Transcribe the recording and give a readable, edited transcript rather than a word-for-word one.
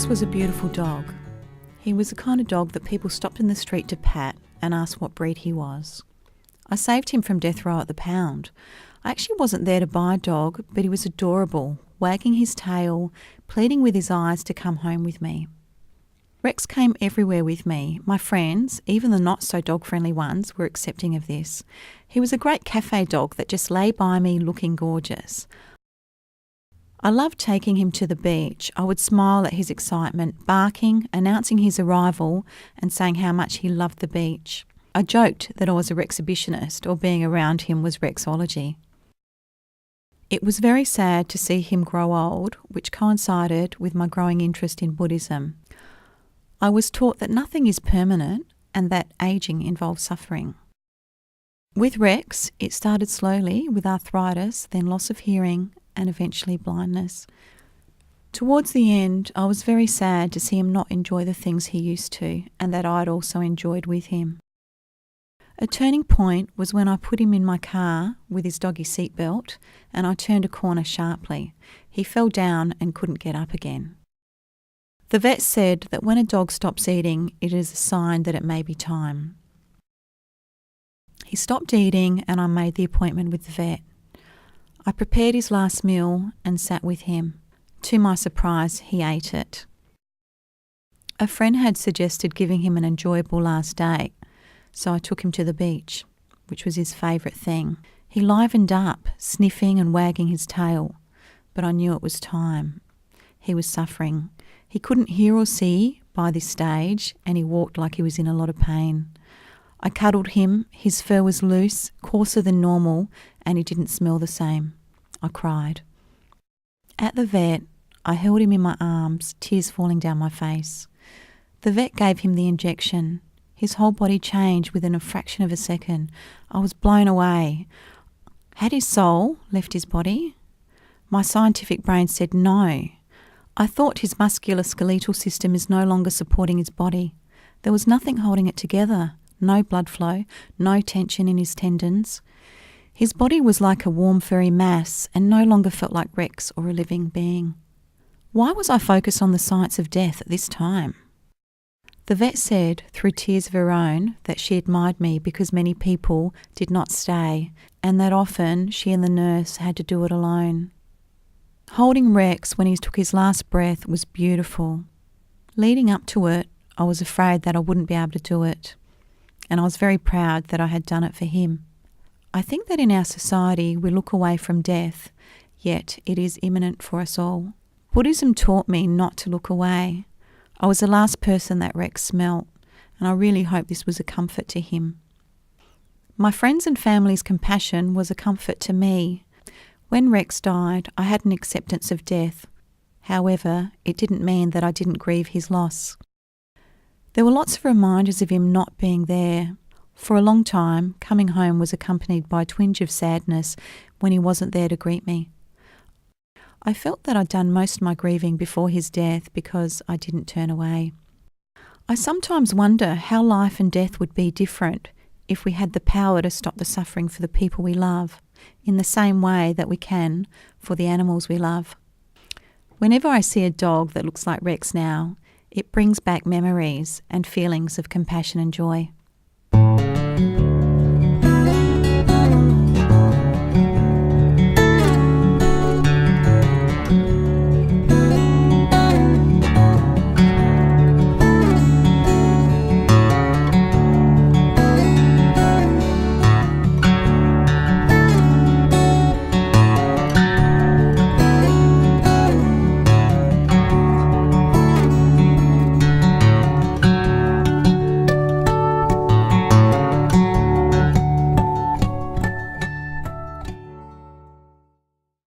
Rex was a beautiful dog. He was the kind of dog that people stopped in the street to pat and asked what breed he was. I saved him from death row at the pound. I actually wasn't there to buy a dog, but he was adorable, wagging his tail, pleading with his eyes to come home with me. Rex came everywhere with me. My friends, even the not-so-dog-friendly ones, were accepting of this. He was a great cafe dog that just lay by me looking gorgeous. I loved taking him to the beach. I would smile at his excitement, barking, announcing his arrival, and saying how much he loved the beach. I joked that I was a Rexhibitionist, or being around him was Rexology. It was very sad to see him grow old, which coincided with my growing interest in Buddhism. I was taught that nothing is permanent and that ageing involves suffering. With Rex, it started slowly with arthritis, then loss of hearing, and eventually blindness. Towards the end, I was very sad to see him not enjoy the things he used to, and that I'd also enjoyed with him. A turning point was when I put him in my car with his doggy seatbelt, and I turned a corner sharply. He fell down and couldn't get up again. The vet said that when a dog stops eating, it is a sign that it may be time. He stopped eating and I made the appointment with the vet. I prepared his last meal and sat with him. To my surprise, he ate it. A friend had suggested giving him an enjoyable last day, so I took him to the beach, which was his favourite thing. He livened up, sniffing and wagging his tail, but I knew it was time. He was suffering. He couldn't hear or see by this stage, and he walked like he was in a lot of pain. I cuddled him. His fur was loose, coarser than normal, and he didn't smell the same. I cried. At the vet, I held him in my arms, tears falling down my face. The vet gave him the injection. His whole body changed within a fraction of a second. I was blown away. Had his soul left his body? My scientific brain said no. I thought his musculoskeletal system is no longer supporting his body. There was nothing holding it together. No blood flow, no tension in his tendons. His body was like a warm, furry mass and no longer felt like Rex or a living being. Why was I focused on the science of death at this time? The vet said, through tears of her own, that she admired me because many people did not stay and that often she and the nurse had to do it alone. Holding Rex when he took his last breath was beautiful. Leading up to it, I was afraid that I wouldn't be able to do it, and I was very proud that I had done it for him. I think that in our society we look away from death, yet it is imminent for us all. Buddhism taught me not to look away. I was the last person that Rex smelt, and I really hope this was a comfort to him. My friends' and family's compassion was a comfort to me. When Rex died, I had an acceptance of death. However, it didn't mean that I didn't grieve his loss. There were lots of reminders of him not being there. For a long time, coming home was accompanied by a twinge of sadness when he wasn't there to greet me. I felt that I'd done most of my grieving before his death because I didn't turn away. I sometimes wonder how life and death would be different if we had the power to stop the suffering for the people we love, in the same way that we can for the animals we love. Whenever I see a dog that looks like Rex now, it brings back memories and feelings of compassion and joy.